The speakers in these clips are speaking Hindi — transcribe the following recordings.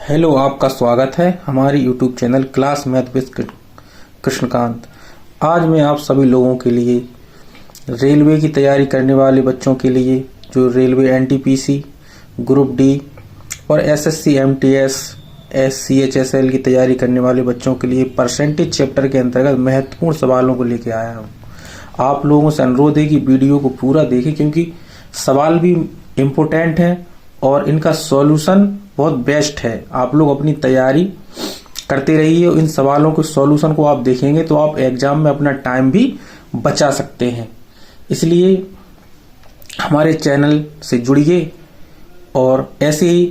हेलो, आपका स्वागत है हमारे YouTube channel class math with Krishnakant. आज मैं आप सभी लोगों के लिए रेलवे की तैयारी करने वाले बच्चों के लिए, जो रेलवे एनटीपीसी, ग्रुप डी और एसएससी एमटीएस सीएचएसएल की तैयारी करने वाले बच्चों के लिए परसेंटेज चैप्टर के अंतर्गत महत्वपूर्ण सवालों को लेकर आया हूँ। आप लोगों से अनुरोध है कि वीडियो को पूरा देखें, क्योंकि सवाल भी इम्पोर्टेंट है और इनका सॉल्यूशन बहुत बेस्ट है। आप लोग अपनी तैयारी करते रहिए। इन सवालों के सॉल्यूशन को आप देखेंगे तो आप एग्जाम में अपना टाइम भी बचा सकते हैं। इसलिए हमारे चैनल से जुड़िए और ऐसे ही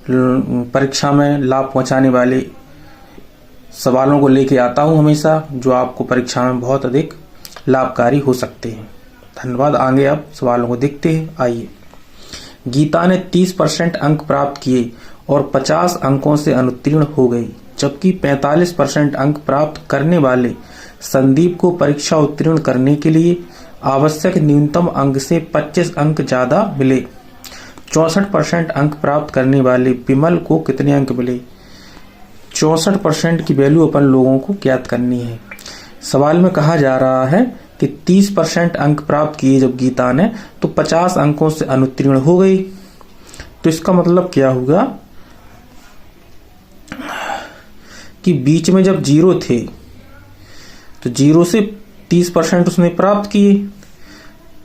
परीक्षा में लाभ पहुंचाने वाले सवालों को लेके आता हूं हमेशा, जो आपको परीक्षा में बहुत अधिक लाभकारी हो सकते हैं। धन्यवाद। आगे आप सवालों को देखते हैं। आइए। गीता ने 30% अंक प्राप्त किए और 50 अंकों से अनुत्तीर्ण हो गई, जबकि 45% अंक प्राप्त करने वाले संदीप को परीक्षा उत्तीर्ण करने के लिए आवश्यक न्यूनतम अंक से 25 अंक ज्यादा मिले। 64% अंक प्राप्त करने वाले विमल को कितने अंक मिले? 64% की वैल्यू अपन लोगों को ज्ञात करनी है। सवाल में कहा जा रहा है कि 30% अंक प्राप्त किए जब गीता ने, तो 50 अंकों से अनुत्तीर्ण हो गई। तो इसका मतलब क्या होगा कि बीच में जब 0 थे तो 0 से 30% उसने प्राप्त किए,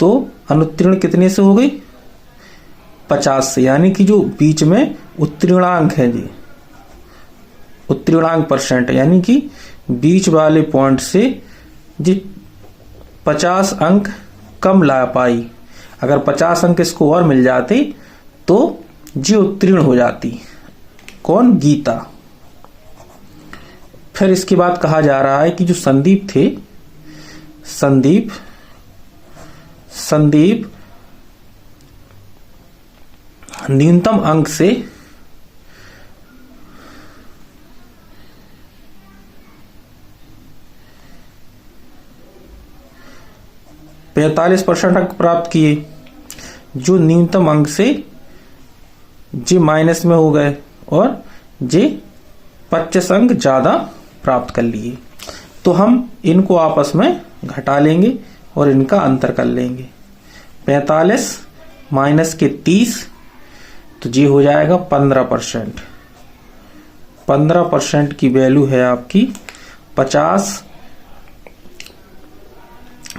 तो अनुत्तीर्ण कितने से हो गई? 50 से। यानी कि जो बीच में उत्तीर्णांक है जी, उत्तीर्णांक परसेंट, यानी कि बीच वाले पॉइंट से जी 50 अंक कम ला पाई। अगर 50 अंक इसको और मिल जाते तो जी उत्तीर्ण हो जाती। कौन? गीता। फिर इसके बाद कहा जा रहा है कि जो संदीप थे, संदीप न्यूनतम अंक से 45% अंक प्राप्त किए, जो न्यूनतम अंक से जे माइनस में हो गए और जे 25 अंक ज्यादा प्राप्त कर लिए। तो हम इनको आपस में घटा लेंगे और इनका अंतर कर लेंगे। 45 माइनस के 30, तो ये हो जाएगा 15%। 15% की वैल्यू है आपकी 50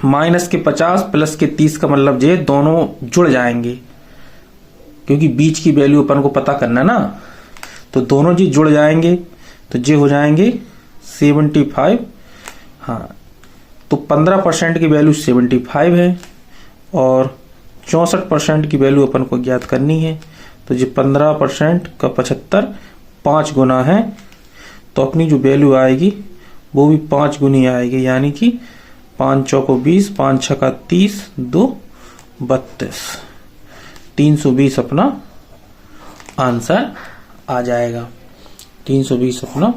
माइनस के 50 प्लस के 30 का मतलब ये दोनों जुड़ जाएंगे, क्योंकि बीच की वैल्यू अपन को पता करना ना। तो दोनों जी जुड़ जाएंगे, तो ये हो जाएंगे 75। हाँ, तो 15% की वैल्यू 75 है और 64% की वैल्यू अपन को ज्ञात करनी है। तो ये 15% का 75 5 गुना है, तो अपनी जो वैल्यू आएगी वो भी 5 गुनी आएगी। यानी कि 5 चौको 20, 5 छका 30, 2 32, 320 अपना आंसर आ जाएगा। 320 अपना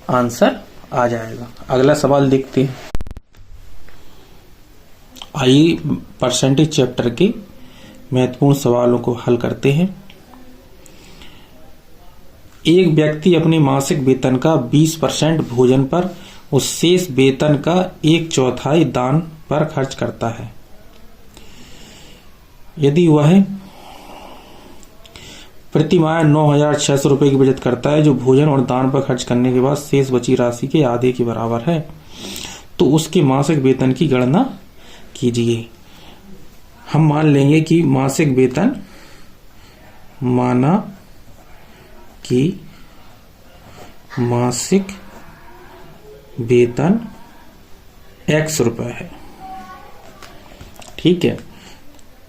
आंसर आ जाएगा। अगला सवाल देखते हैं। आइए परसेंटेज चैप्टर के महत्वपूर्ण सवालों को हल करते हैं। एक व्यक्ति अपने मासिक वेतन का 20% भोजन पर और शेष वेतन का 1/4 दान पर खर्च करता है। यदि वह प्रति माह 9,600 रुपए की बचत करता है, जो भोजन और दान पर खर्च करने के बाद शेष बची राशि के आधे के बराबर है, तो उसके मासिक वेतन की गणना कीजिए। हम मान लेंगे कि मासिक वेतन, माना कि मासिक वेतन X रुपए है। ठीक है,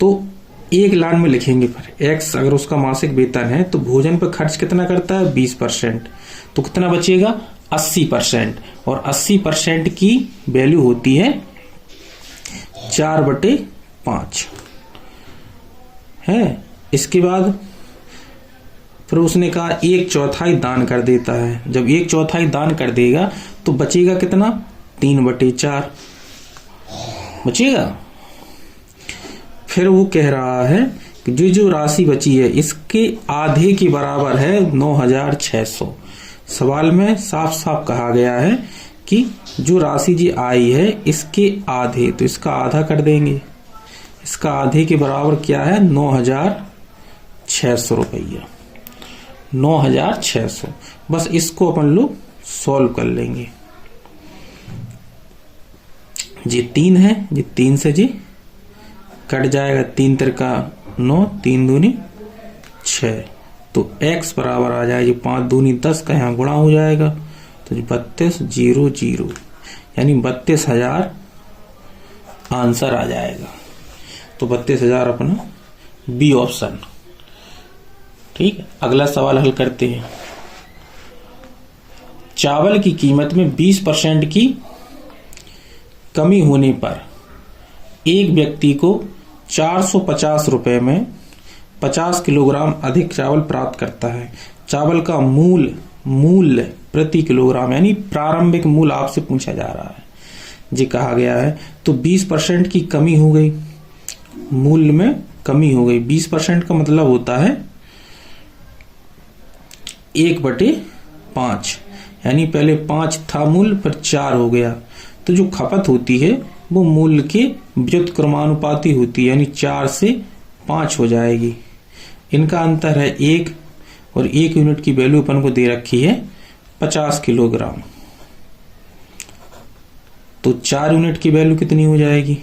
तो एक लाइन में लिखेंगे। फिर X अगर उसका मासिक वेतन है तो भोजन पर खर्च कितना करता है? 20%। तो कितना बचेगा? 80%। और 80% की वैल्यू होती है 4/5 है। इसके बाद फिर उसने कहा 1/4 दान कर देता है। जब 1/4 दान कर देगा तो बचेगा कितना? 3/4 बचेगा। फिर वो कह रहा है जो जो राशि बची है इसके आधे के बराबर है 9,600। सवाल में साफ साफ कहा गया है कि जो राशि जी आई है इसके आधे, तो इसका आधा कर देंगे। इसका आधे के बराबर क्या है? 9,600 रुपया। 9,600। बस इसको अपन लोग सॉल्व कर लेंगे। जी 3 है, जी 3 से जी कट जाएगा, 3 तिरका 9, 3 दूनी 6, तो x बराबर आ जाएगा जी 5 दूनी 10 का यहाँ गुणा हो जाएगा, तो 32,000 यानी 32,000 आंसर आ जाएगा। तो 32,000 अपना बी ऑप्शन। ठीक है, अगला सवाल हल करते हैं। चावल की कीमत में 20% की कमी होने पर एक व्यक्ति को 450 रुपए में 50 किलोग्राम अधिक चावल प्राप्त करता है। चावल का मूल्य प्रति किलोग्राम यानी प्रारंभिक मूल्य आपसे पूछा जा रहा है जी, कहा गया है। तो 20% की कमी हो गई, मूल्य में कमी हो गई। 20% का मतलब होता है 1/5, यानी पहले 5 था मूल्य पर 4 हो गया। तो जो खपत होती है वो मूल्य के व्युत्क्रमानुपाती होती है, यानी 4 से 5 हो जाएगी। इनका अंतर है 1, और 1 यूनिट की वैल्यू अपन को दे रखी है 50 किलोग्राम। तो 4 यूनिट की वैल्यू कितनी हो जाएगी?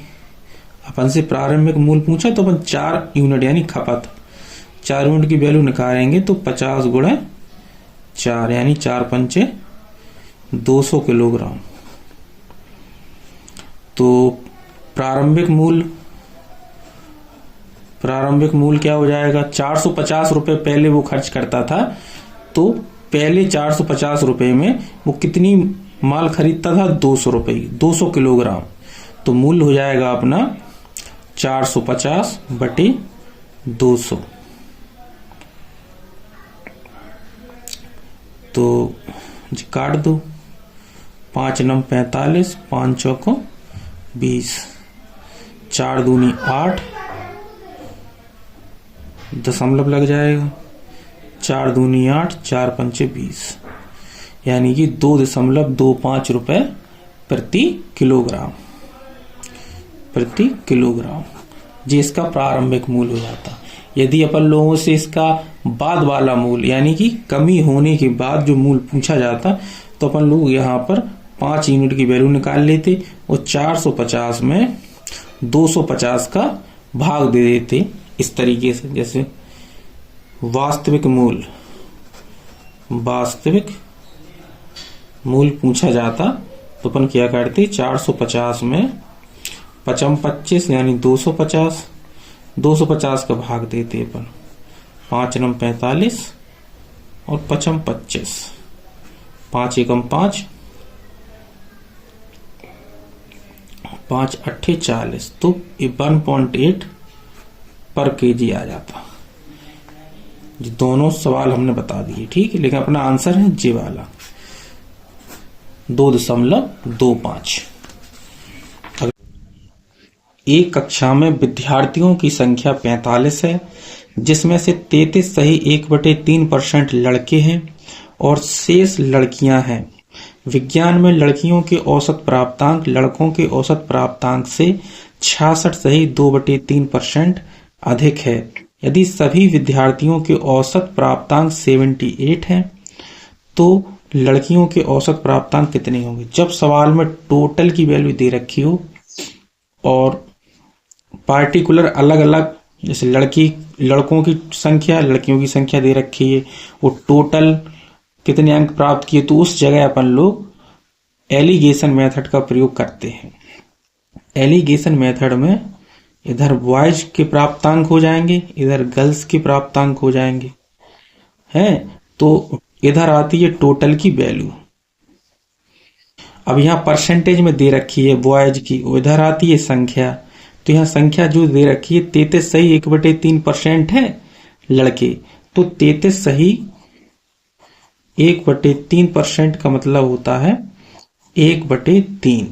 अपन से प्रारंभिक मूल्य पूछा तो अपन 4 यूनिट यानी खपत, 4 यूनिट की वैल्यू निकालेंगे तो 50 गुणा 4 यानी 4 पंचे 200 किलोग्राम। तो प्रारंभिक मूल्य क्या हो जाएगा? 450 रुपए पहले वो खर्च करता था, तो पहले 450 रुपए में वो कितनी माल खरीदता था? 200 रुपए, 200 किलोग्राम। तो मूल्य हो जाएगा अपना 450 बटे 200। तो काट दो, 5 9 45, 5 चौको 20, 4 दूनी 8, दशमलव लग जाएगा, 4 दूनी 8, 4 पंचे 20, यानी कि 2.25 रुपए प्रति किलोग्राम जी इसका प्रारंभिक मूल्य हो जाता। यदि अपन लोगों से इसका बाद वाला मूल्य यानी कि कमी होने के बाद जो मूल्य पूछा जाता, तो अपन लोग यहाँ पर 5 यूनिट की वैल्यू निकाल लेते और 450 में 250 का भाग दे देते इस तरीके से। जैसे वास्तविक मूल्य पूछा जाता तो अपन क्या करते? 450 में 55 यानी 250, 250 का भाग देते अपन, 5 9 45 और 55 25, 5 एकम 5, 5 8 40, तो 1.8 पर केजी आ जाता। दोनों सवाल हमने बता दिए, ठीक है, लेकिन अपना आंसर है जे वाला 2.25। एक कक्षा में विद्यार्थियों की संख्या 45 है, जिसमें से 33 सही 1/3% लड़के हैं और शेष लड़कियां हैं। विज्ञान में लड़कियों के औसत प्राप्तांक लड़कों के औसत प्राप्तांक से 66 सही 2/3% अधिक है। यदि सभी विद्यार्थियों के औसत प्राप्तांक 78 हैं, तो लड़कियों के औसत प्राप्तांक कितने होंगे? जब सवाल में टोटल की वैल्यू दे रखी हो और पार्टिकुलर अलग अलग, जैसे लड़कों की संख्या लड़कियों की संख्या दे रखी है, वो टोटल कितने अंक प्राप्त किए, तो उस जगह अपन लोग एलिगेशन मेथड का प्रयोग करते हैं। एलिगेशन मेथड में इधर बॉयज के प्राप्तांक हो जाएंगे, इधर गर्ल्स के प्राप्तांक हो जाएंगे, हैं, तो इधर आती है टोटल की वैल्यू। अब यहाँ परसेंटेज में दे रखी है बॉयज की, इधर आती है संख्या, तो यहाँ संख्या जो दे रखी है 33 सही 1/3% है लड़के, तो 33 सही 1/3% का मतलब होता है 1/3।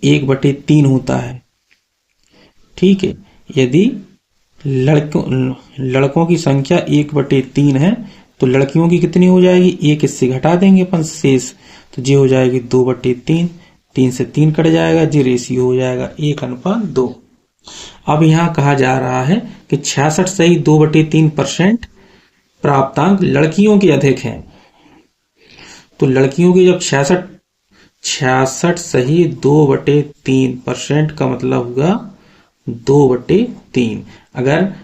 1/3 होता है। ठीक है, यदि लड़कों की संख्या 1/3 है तो लड़कियों की कितनी हो जाएगी, एक इससे घटा देंगे अपन शेष, तो ये हो जाएगी 2/3, 3 से 3 कट जाएगा, ये रेशियो हो जाएगा 1:2। अब यहाँ कहा जा रहा है कि 66.2/3% प्राप्तांक लड़कियों के अधिक हैं। तो लड़कियों की जब 66.2/3% का मतलब हुआ 2/3। अगर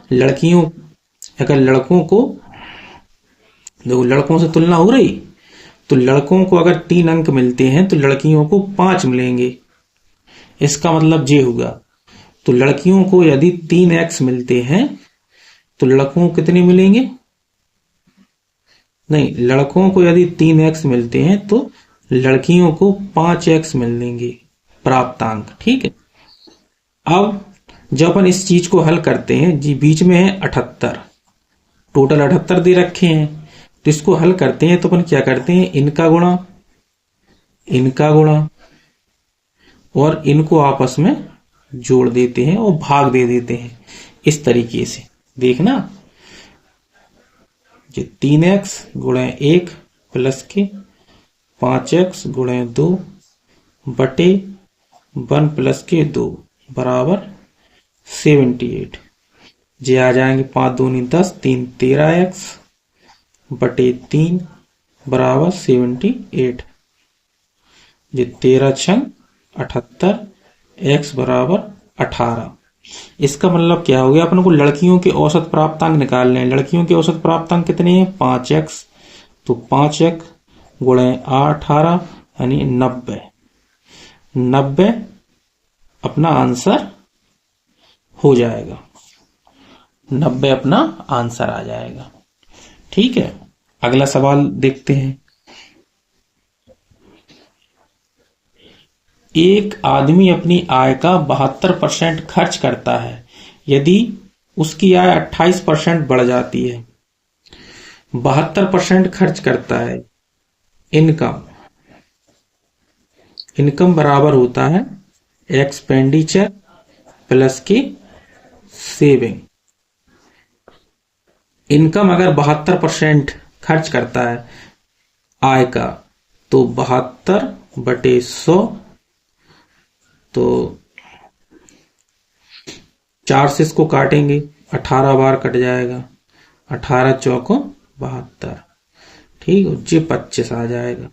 लड़कों को देखो, लड़कों से तुलना हो रही, तो लड़कों को अगर 3 अंक मिलते हैं तो लड़कियों को 5 मिलेंगे। इसका मतलब ये हुआ, तो लड़कियों को यदि 3x मिलते हैं तो लड़कों को कितने मिलेंगे, नहीं, लड़कों को यदि 3x मिलते हैं तो लड़कियों को 5x मिलेंगे प्राप्तांक। ठीक है, अब जब अपन इस चीज को हल करते हैं, जी बीच में है 78, टोटल 78 दे रखे हैं, तो इसको हल करते हैं तो अपन क्या करते हैं, इनका गुणा और इनको आपस में जोड़ देते हैं और भाग दे देते हैं। इस तरीके से देखना, ये 3x गुणे 1 प्लस के 5x गुणे 2 बटे 1 प्लस के 2 बराबर 78। ये आ जाएंगे 5 दूनी 10, 3 13x बटे 3 बराबर 78। ये 13 छंग 78, x बराबर 18। इसका मतलब क्या हो गया, अपन को लड़कियों के औसत प्राप्तांक निकालने हैं। लड़कियों के औसत प्राप्तांक कितने हैं, 5x, तो 5x गुणे 18 यानी 90 अपना आंसर हो जाएगा, 90 अपना आंसर आ जाएगा। ठीक है, अगला सवाल देखते हैं। एक आदमी अपनी आय का 72% खर्च करता है, यदि उसकी आय 28% बढ़ जाती है। 72% खर्च करता है, इनकम बराबर होता है एक्सपेंडिचर प्लस के सेविंग। इनकम अगर 72% खर्च करता है आय का, तो 72/100, तो 4 से इसको काटेंगे, 18 बार कट जाएगा, 18 चौको 72। ठीक है, ये 25 आ जाएगा।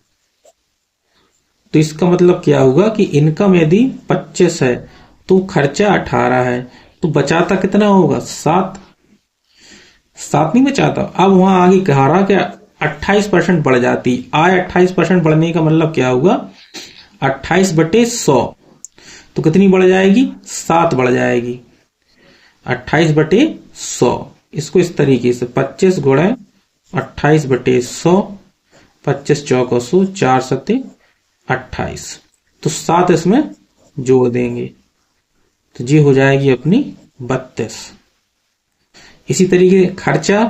तो इसका मतलब क्या होगा कि इनकम यदि 25 है तो खर्चा 18 है, तो बचाता कितना होगा, 7 नहीं बचाता। अब वहां आगे कह रहा कि 28% बढ़ जाती आय, 28% बढ़ने का मतलब क्या होगा, 28/100, तो कितनी बढ़ जाएगी, 7 बढ़ जाएगी, 28/100। इसको इस तरीके से 25 गुणे 28/100, 25 चौको 100, 4 सत्ते 28, तो 7 इसमें जोड़ देंगे, तो ये हो जाएगी अपनी 32। इसी तरीके खर्चा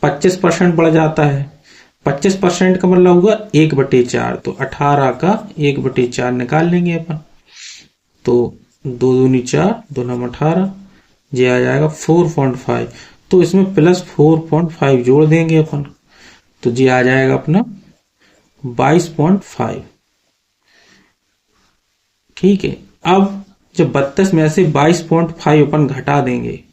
25% बढ़ जाता है, 25% का मतलब हुआ 1/4, तो 18 का 1/4 निकाल लेंगे अपन, तो 2 दूनी 4, 2 नम 18, ये आ जाएगा 4.5, तो इसमें प्लस 4.5 जोड़ देंगे अपन, तो ये आ जाएगा अपना 22.5। ठीक है, अब जब 32 में से 22.5 अपन घटा देंगे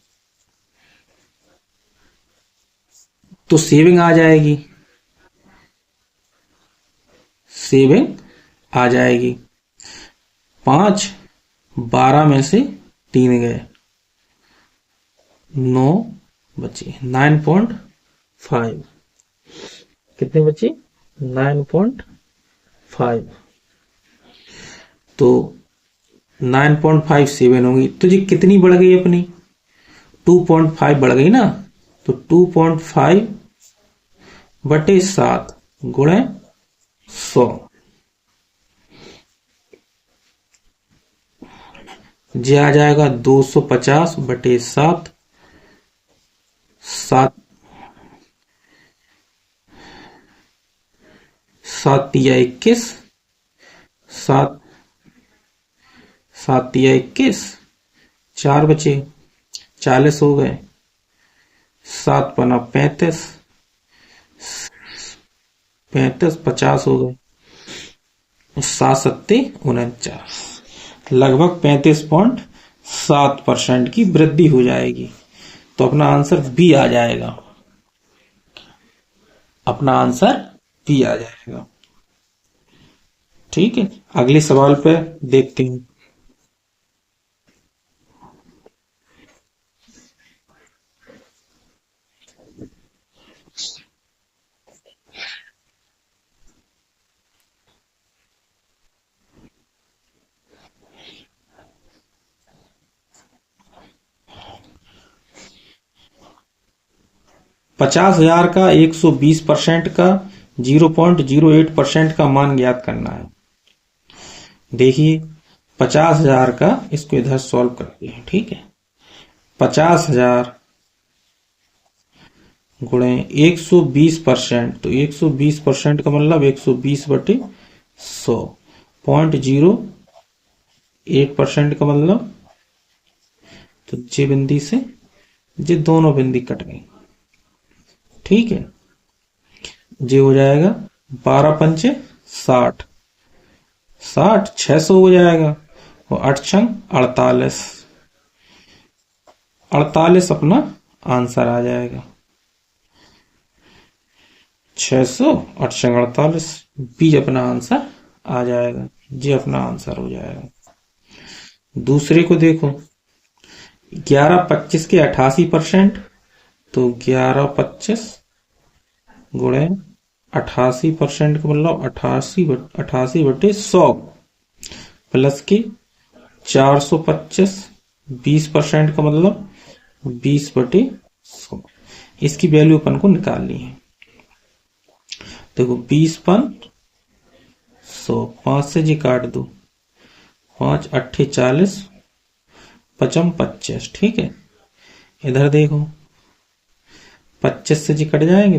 तो सेविंग आ जाएगी, 5 12 में से 3 गए, 9 बचे, 9.5, कितने बचे, 9.5, तो 9.5 7 होगी, तो ये कितनी बढ़ गई अपनी, 2.5 बढ़ गई ना, तो 2.5/7 गुणे 100, ये आ जाएगा 250/7, 7 या 21, 7 7 तिया 21, 4 बचे, 40 हो गए, 7 पना 35, 35 50 हो गए, 7 सत्ते 49, लगभग 35.7% की वृद्धि हो जाएगी। तो अपना आंसर बी आ जाएगा, अपना आंसर बी आ जाएगा। ठीक है, अगले सवाल पे देखते हैं। पचास हजार का 120% का 0.08% का मान ज्ञात करना है। देखिए 50,000 का, इसको इधर सॉल्व करते हैं। ठीक है, 50,000 गुणे 120%, तो 120% का मतलब 120/100, 0.08% का मतलब, तो जे बिंदी से जे दोनों बिंदी कट गई। ठीक है, जे हो जाएगा 12 पंचे 60, 600 हो जाएगा, और 8 छंग 48, 48 अपना आंसर आ जाएगा। 600 8 छंग 48, बी अपना आंसर आ जाएगा, जी अपना आंसर हो जाएगा। दूसरे को देखो, 11 25 के 88%, तो 11 25 गुणे 88% का मतलब 88/100 प्लस के 425, 20% का मतलब 20/100। इसकी वैल्यू अपन को निकालनी है। देखो 20/100, 5 से जी काट दो, 5 8 40, 5 25। ठीक है, इधर देखो 25 से जी कट जाएंगे,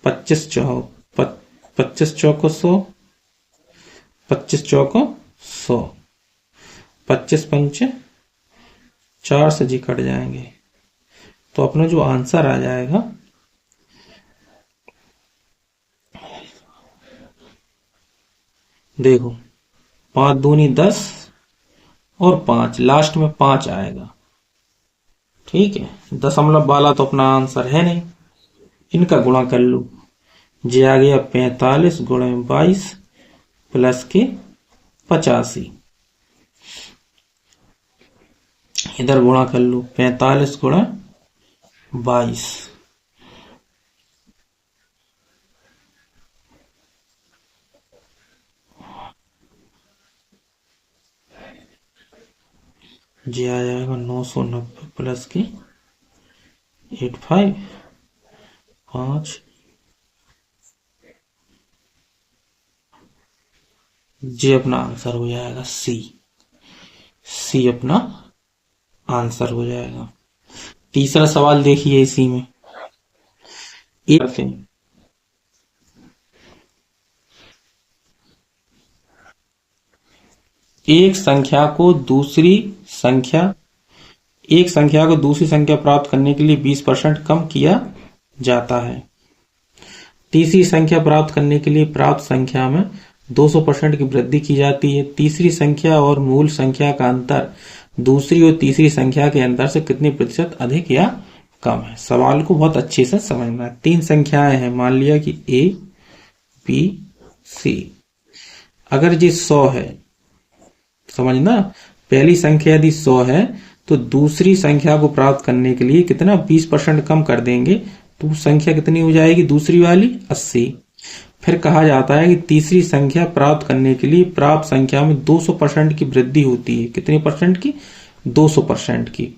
25 चौक 25 चौको 100, 25 चौको 100, 25 पंचे 4 से जी कट जाएंगे। तो अपना जो आंसर आ जाएगा, देखो 5 दूनी 10 और 5, लास्ट में 5 आएगा। ठीक है, दशमलव वाला तो अपना आंसर है नहीं, इनका गुणा कर लो। जे आ गया 45 गुणे 22 प्लस के 85, इधर गुणा कर लो, 45 गुणा 22, जे आ जाएगा 990 प्लस के 85, 5, जे अपना आंसर हो जाएगा सी, सी अपना आंसर हो जाएगा। तीसरा सवाल देखिए, इसी में एक संख्या को दूसरी संख्या प्राप्त करने के लिए 20% कम किया जाता है। तीसरी संख्या प्राप्त करने के लिए प्राप्त संख्या में 200% की वृद्धि की जाती है। तीसरी संख्या और मूल संख्या का अंतर दूसरी और तीसरी संख्या के अंतर से कितने प्रतिशत अधिक या कम है। सवाल को बहुत अच्छे से समझना है। 3 संख्याएं हैं, मान लिया कि A, B, C। अगर ये 100 है, समझना, पहली संख्या यदि 100 है तो दूसरी संख्या को प्राप्त करने के लिए कितना 20% कम कर देंगे, तो संख्या कितनी हो जाएगी दूसरी वाली 80। फिर कहा जाता है कि तीसरी संख्या प्राप्त करने के लिए प्राप्त संख्या में 200% की वृद्धि होती है। कितने परसेंट की? 200% की।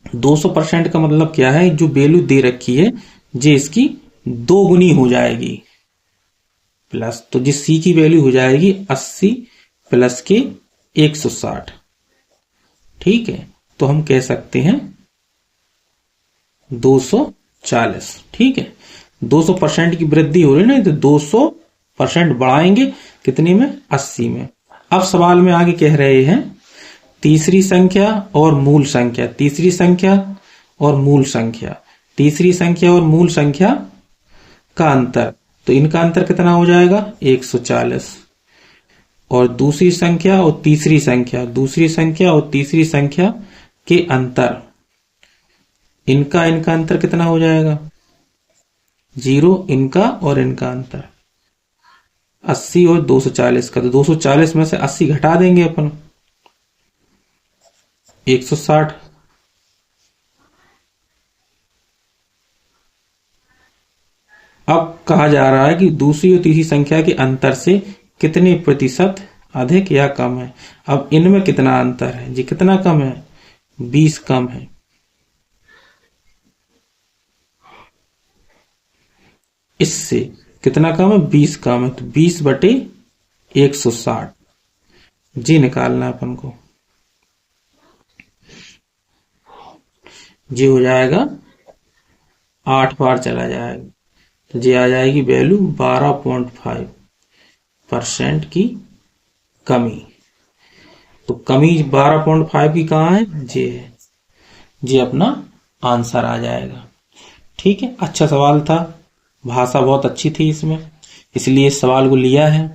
200% का मतलब क्या है, जो वैल्यू दे रखी है जे इसकी 2 गुनी हो जाएगी प्लस, तो जिस सी की वैल्यू हो जाएगी 80 प्लस के 160। ठीक है, तो हम कह सकते हैं 240। ठीक है, 200% की वृद्धि हो रही है ना, तो 200% बढ़ाएंगे कितने में, 80 में। अब सवाल में आगे कह रहे हैं तीसरी संख्या और मूल संख्या, तीसरी संख्या और मूल संख्या, तीसरी संख्या और मूल संख्या का अंतर। तो इनका अंतर कितना हो जाएगा 140। और दूसरी संख्या और तीसरी संख्या, दूसरी संख्या और तीसरी संख्या के अंतर, इनका अंतर कितना हो जाएगा 0। इनका और इनका अंतर 80 और 240 का। तो 240 में से 80 घटा देंगे अपन 160। अब कहा जा रहा है कि दूसरी और तीसरी संख्या के अंतर से कितने प्रतिशत अधिक या कम है। अब इनमें कितना अंतर है जी, कितना कम है 20 कम है। इससे कितना कम है 20 कम है। तो 20/160 जी निकालना है अपन को। जी हो जाएगा 8 बार चला जाएगा। तो जी आ जाएगी वैल्यू 12.5% की कमी। तो कमी 12.5 की कहाँ है, जी है, जी अपना आंसर आ जाएगा। ठीक है, अच्छा सवाल था, भाषा बहुत अच्छी थी इसमें, इसलिए इस सवाल को लिया है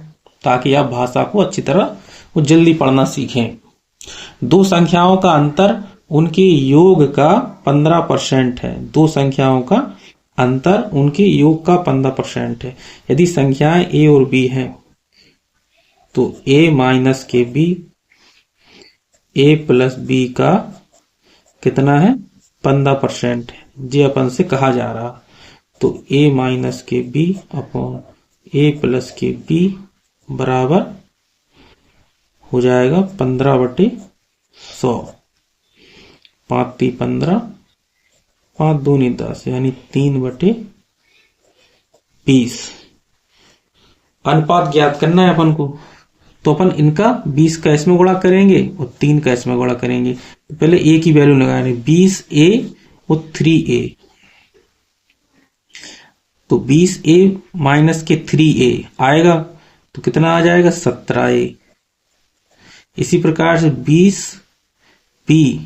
ताकि आप भाषा को अच्छी तरह वो जल्दी पढ़ना सीखें। दो संख्याओं का अंतर उनके योग का 15% है। दो संख्याओं का अंतर उनके योग का 15% है। यदि संख्याएं a और b हैं तो a माइनस के b, a प्लस b का कितना है 15% है, जी अपन से कहा जा रहा। तो a माइनस के b अपॉन a प्लस के b बराबर हो जाएगा 15/100। 5 × 15, 5 दूनी 10 यानी 3/20। अनुपात ज्ञात करना है अपन को, तो अपन इनका 20 का इसमें गुणा करेंगे और 3 का इसमें गुणा करेंगे। तो पहले a की वैल्यू लगानी 20a और 3a। तो 20a माइनस के 3a आएगा तो कितना आ जाएगा 17a। इसी प्रकार से 20b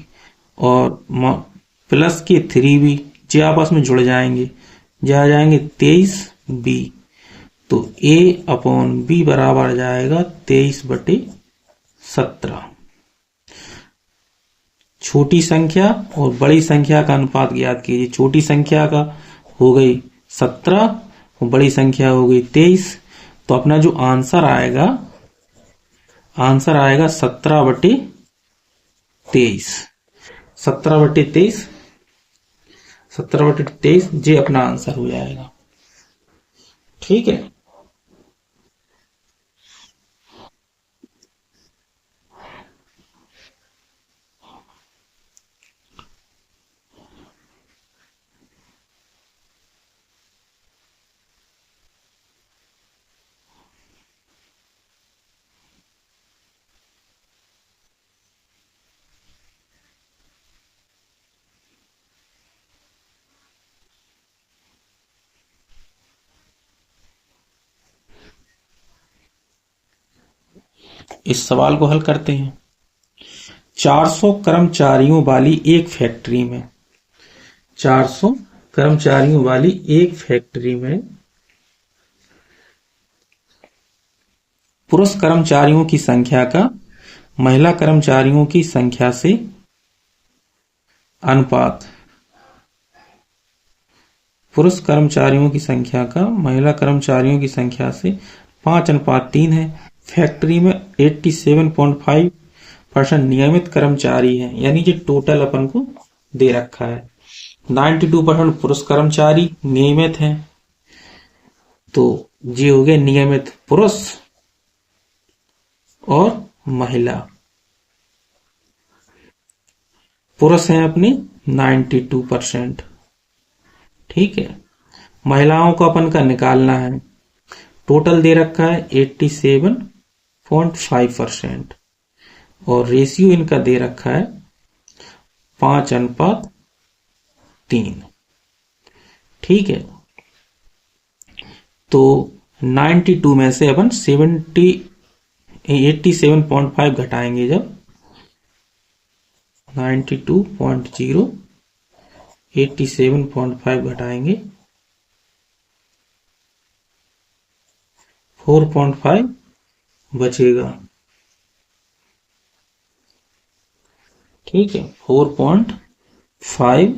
और प्लस के 3b जो आपस में जुड़ जाएंगे, जो आ जाएंगे 23b। तो a अपॉन b बराबर आ जाएगा 23/17। छोटी संख्या और बड़ी संख्या का अनुपात ज्ञात कीजिए। छोटी संख्या का हो गई 17 और बड़ी संख्या हो गई 23। तो अपना जो आंसर आएगा 17/23। 17/23, 17/23 ये अपना आंसर हो जाएगा। ठीक है, इस सवाल को हल करते हैं। 400 कर्मचारियों वाली एक फैक्ट्री में, 400 कर्मचारियों वाली एक फैक्ट्री में पुरुष कर्मचारियों की संख्या का महिला कर्मचारियों की संख्या से अनुपात, पुरुष कर्मचारियों की संख्या का महिला कर्मचारियों की संख्या से 5:3 है। फैक्ट्री में 87.5% नियमित कर्मचारी हैं, यानी कि टोटल अपन को दे रखा है। 92% पुरुष कर्मचारी नियमित हैं। तो ये हो गए नियमित पुरुष और महिला। पुरुष हैं अपनी 92%। ठीक है, महिलाओं को अपन का निकालना है। टोटल दे रखा है 87.5% और रेशियो इनका दे रखा है 5:3। ठीक है, तो 92 में से अपन 70 87.5 घटाएंगे जब 92.0, 87.5 घटाएंगे 4.5 बचेगा। ठीक है, 4.5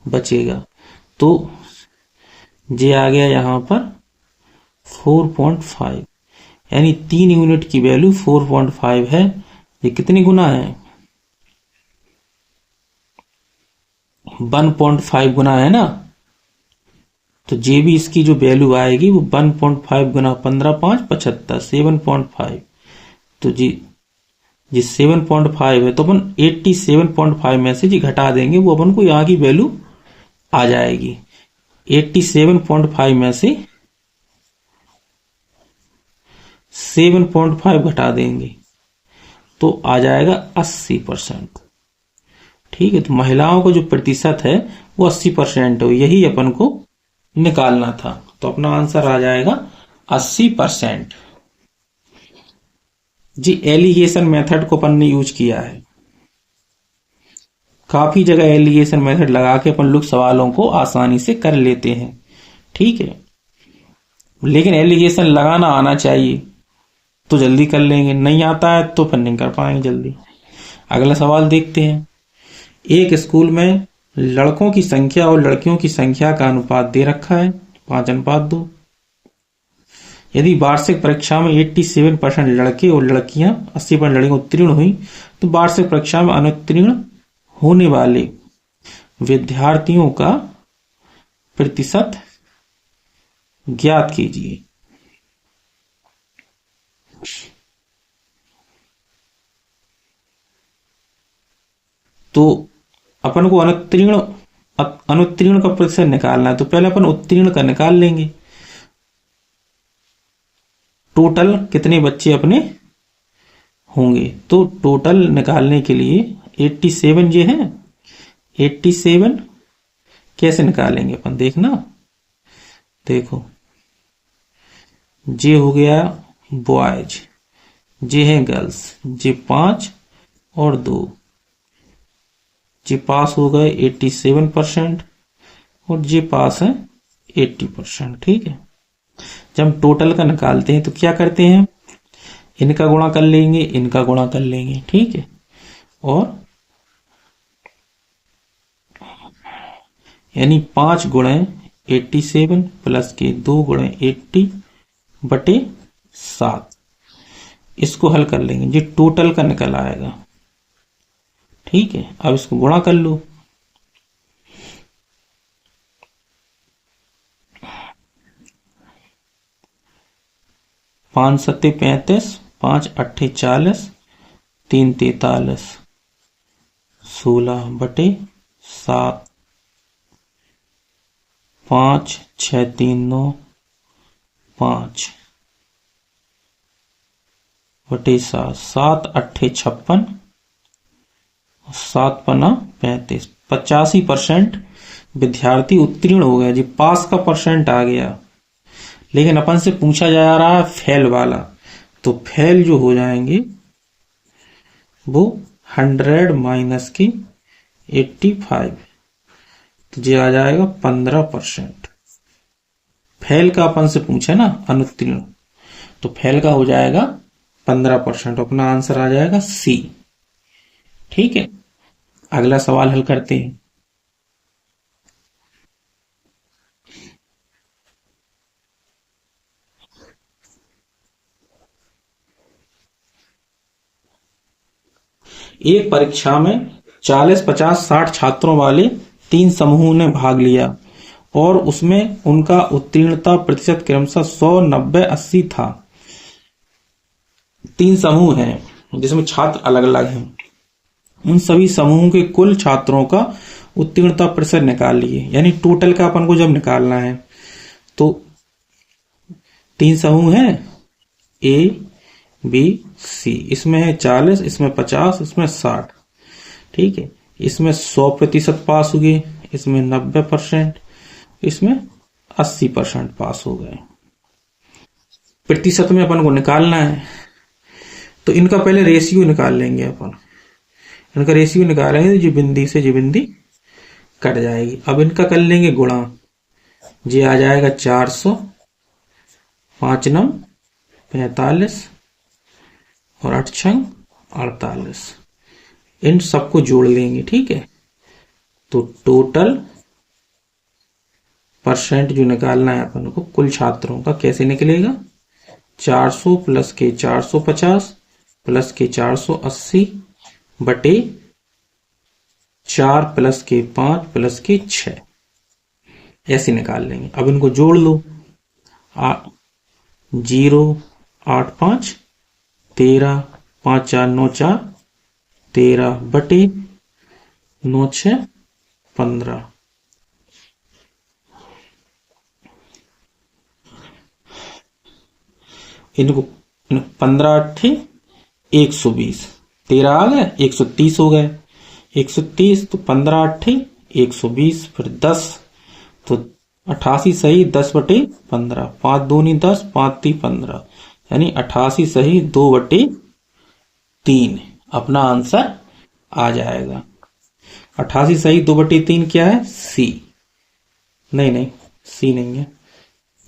बचेगा। तो ये आ गया यहां पर 4.5, यानी 3 यूनिट की वैल्यू 4.5 है। ये कितनी गुना है? 1.5 गुना है ना। तो जे भी इसकी जो वैल्यू आएगी वो 1.5 गुना 15 5 75, 7.5। तो जी 7.5 है, तो अपन 87.5 में से जी घटा देंगे, वो अपन को यहाँ की वैल्यू आ जाएगी। 87.5 में से 7.5 घटा देंगे तो आ जाएगा 80%। ठीक है, तो महिलाओं का जो प्रतिशत है वो 80% है, यही अपन को निकालना था। तो अपना आंसर आ जाएगा 80%। जी एलिगेशन मेथड को अपन ने यूज किया है। काफी जगह एलिगेशन मेथड लगा के अपन लोग सवालों को आसानी से कर लेते हैं। ठीक है, लेकिन एलिगेशन लगाना आना चाहिए तो जल्दी कर लेंगे, नहीं आता है तो फिर नहीं कर पाएंगे जल्दी। अगला सवाल देखते हैं। एक स्कूल में लड़कों की संख्या और लड़कियों की संख्या का अनुपात दे रखा है 5:2। यदि वार्षिक परीक्षा में 87% लड़के और लड़कियां 80% लड़कियां उत्तीर्ण हुई तो वार्षिक परीक्षा में अनुत्तीर्ण होने वाले विद्यार्थियों का प्रतिशत ज्ञात कीजिए। तो अपन को अनुत्तीर्ण का प्रतिशत निकालना है, तो पहले अपन उत्तीर्ण का निकाल लेंगे। टोटल कितने बच्चे अपने होंगे, तो टोटल निकालने के लिए 87 ये है, 87 कैसे निकालेंगे अपन, देखना। देखो जे हो गया बॉयज, जे है गर्ल्स, जे 5 और 2, जे पास हो गए 87% और जे पास है 80%। ठीक है, जब हम टोटल का निकालते हैं तो क्या करते हैं, इनका गुणा कर लेंगे, इनका गुणा कर लेंगे। ठीक है, और यानी 5 गुणे 87 प्लस के 2 गुणे 80/7, इसको हल कर लेंगे, ये टोटल का निकल आएगा। ठीक है, अब इसको गुणा कर लो। पांच 7 35, 5 8 40, 3 43, 16/7, 5 6 3 9, 5/7, 7 8 56, 7 पना 35, 85% विद्यार्थी उत्तीर्ण हो गए जी, पास का परसेंट आ गया। लेकिन अपन से पूछा जा रहा है फेल वाला, तो फेल जो हो जाएंगे वो 100 माइनस के 85, तो ये आ जाएगा 15%। फेल का अपन से पूछे ना अनुत्तीर्ण, तो फेल का हो जाएगा 15%। अपना आंसर आ जाएगा सी। ठीक है, अगला सवाल हल करते हैं। एक परीक्षा में 40 50 60 छात्रों वाले 3 समूहों ने भाग लिया और उसमें उनका उत्तीर्णता प्रतिशत क्रमशः 100 90 80 था। 3 समूह हैं जिसमें छात्र अलग अलग हैं। उन सभी समूहों के कुल छात्रों का उत्तीर्णता प्रतिशत निकाल लिए, यानी टोटल का अपन को जब निकालना है तो 3 समूह हैं ए बी सी, इसमें है 40, इसमें 50, इसमें 60। ठीक है, इसमें 100% पास हो गए, इसमें 90%, इसमें 80% पास हो गए। प्रतिशत में अपन को निकालना है, तो इनका पहले रेशियो निकाल लेंगे अपन। इनका रेशियो निकालेंगे तो जो बिंदी से जो बिंदी कट जाएगी। अब इनका कर लेंगे गुणा। ये आ जाएगा 400, 5 नम 45 और 8 छंग 48। इन सबको जोड़ लेंगे, ठीक है। तो टोटल परसेंट जो निकालना है अपन को कुल छात्रों का, कैसे निकलेगा? 400 प्लस के 450 प्लस के 480 बटे 4 प्लस के 5 प्लस के 6, ऐसे निकाल लेंगे। अब इनको जोड़ लो। 0 8 5 13, 5 4 9 4 13 बटे 9 6 15। इनको 15 8 120, 13 आ गए, 130 हो गए। 130 तो 15 8 120, फिर 10 तो 88 सही 10 बटे 15, 5 दूनी 10, 5 ती 15, यानी 88 सही 2 बटे 3 अपना आंसर आ जाएगा। 88 सही 2 बटे 3 क्या है? सी। नहीं, सी नहीं है,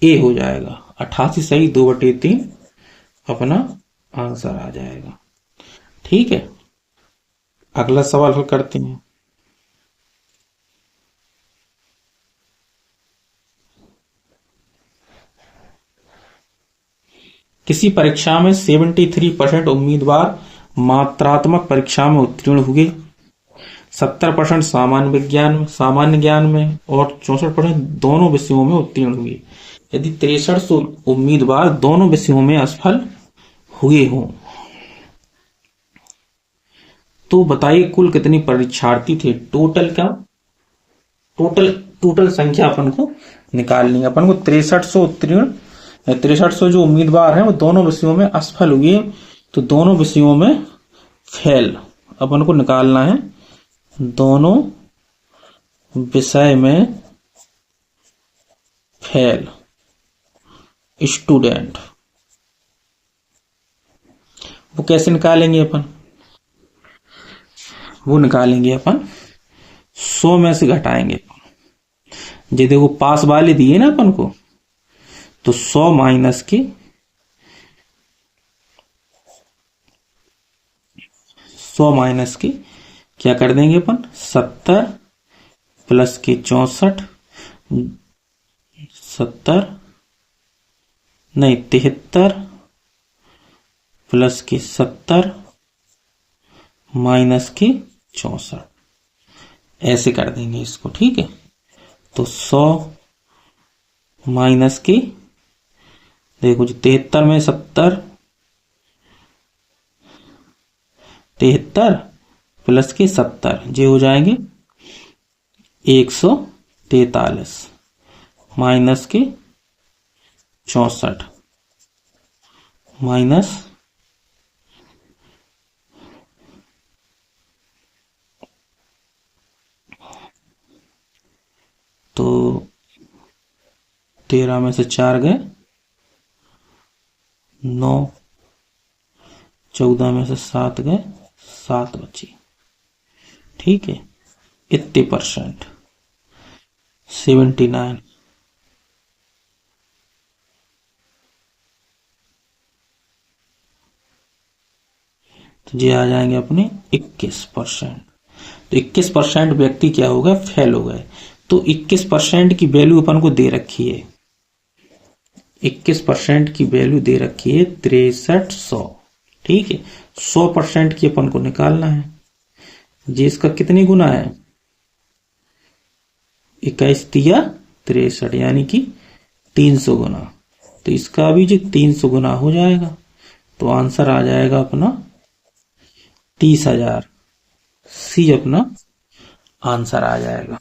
ए हो जाएगा। 88 सही 2 बटे 3 अपना आंसर आ जाएगा। ठीक है, अगला सवाल हल करते हैं। किसी परीक्षा में 73% उम्मीदवार मात्रात्मक परीक्षा में उत्तीर्ण हुए, 70% सामान्य ज्ञान में और 64% दोनों विषयों में उत्तीर्ण हुए। यदि 63 उम्मीदवार दोनों विषयों में असफल हुए हों तो बताइए कुल कितने परीक्षार्थी थे? टोटल का टोटल संख्या अपन को निकालनी है। अपन को 6300 उत्तीर्ण, 6300 जो उम्मीदवार हैं वो दोनों विषयों में असफल हुए, तो दोनों विषयों में फेल अपन को निकालना है। दोनों विषय में फेल स्टूडेंट, वो कैसे निकालेंगे अपन? वो निकालेंगे अपन 100 में से घटाएंगे। ये देखो पास वाले दिए ना अपन को, तो 100 माइनस के 100 माइनस के क्या कर देंगे अपन? 70 प्लस के 64, 70 नहीं 73 प्लस के 70 माइनस के 64, ऐसे कर देंगे इसको। ठीक है, तो 100 माइनस के, देखो जो 73 में 70, 73 प्लस के 70 ये हो जाएंगे 143 माइनस के 64 माइनस तो 13 में से 4 गए 9, 14 में से 7 गए 7 बची। ठीक है, 80% 79, तो ये आ जाएंगे अपने 21%। तो 21% व्यक्ति क्या हो गए? फेल हो गए। तो 21% की वैल्यू अपन को दे रखी है, 21% की वैल्यू दे रखी है 6300। ठीक है, 100% की अपन को निकालना है। जी इसका कितनी गुना है? 21 तिया 63, यानी कि 300 गुना। तो इसका भी जो 300 गुना हो जाएगा, तो आंसर आ जाएगा अपना 30,000। सी अपना आंसर आ जाएगा।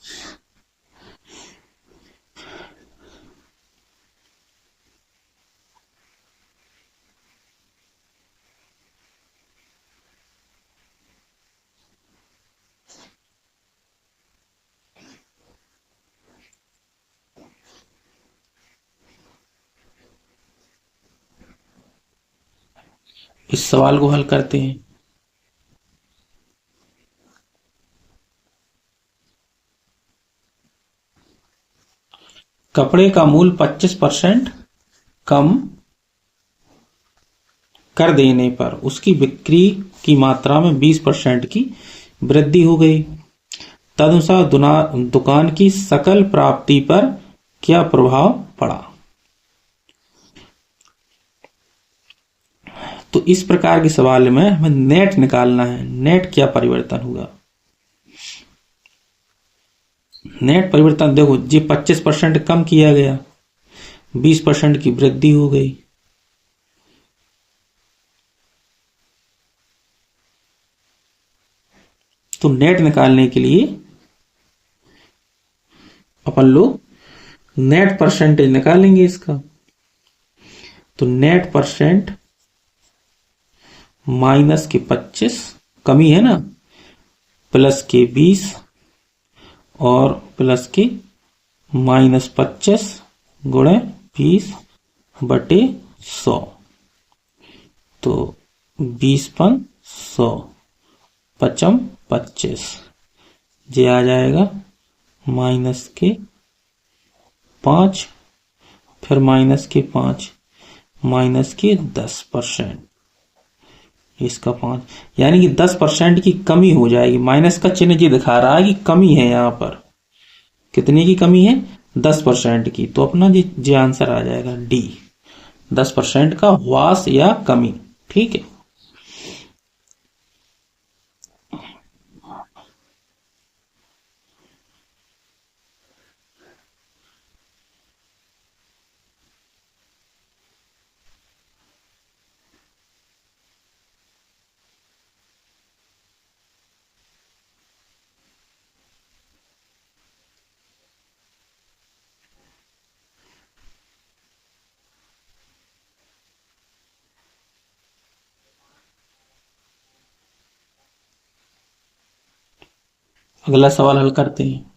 इस सवाल को हल करते हैं। कपड़े का मूल्य 25% कम कर देने पर उसकी बिक्री की मात्रा में 20% की वृद्धि हो गई। तदनुसार दुकान की सकल प्राप्ति पर क्या प्रभाव पड़ा। तो इस प्रकार के सवाल में हमें नेट निकालना है। नेट क्या परिवर्तन हुआ। नेट परिवर्तन देखो जी 25% कम किया गया, 20% की वृद्धि हो गई। तो नेट निकालने के लिए अपन लोग नेट परसेंटेज निकालेंगे इसका। तो नेट परसेंट माइनस के 25 कमी है ना, प्लस के 20 और प्लस के -25 गुणे 20/100। तो 20/100 55/25 ये आ जाएगा -5 फिर -5 -10%। इसका 5 यानी कि 10% की कमी हो जाएगी। माइनस का चिन्ह जी दिखा रहा है कि कमी है। यहां पर कितने की कमी है, 10% की। तो अपना जी आंसर आ जाएगा डी, 10% का ह्रास या कमी। ठीक है। अगला सवाल हल करते हैं।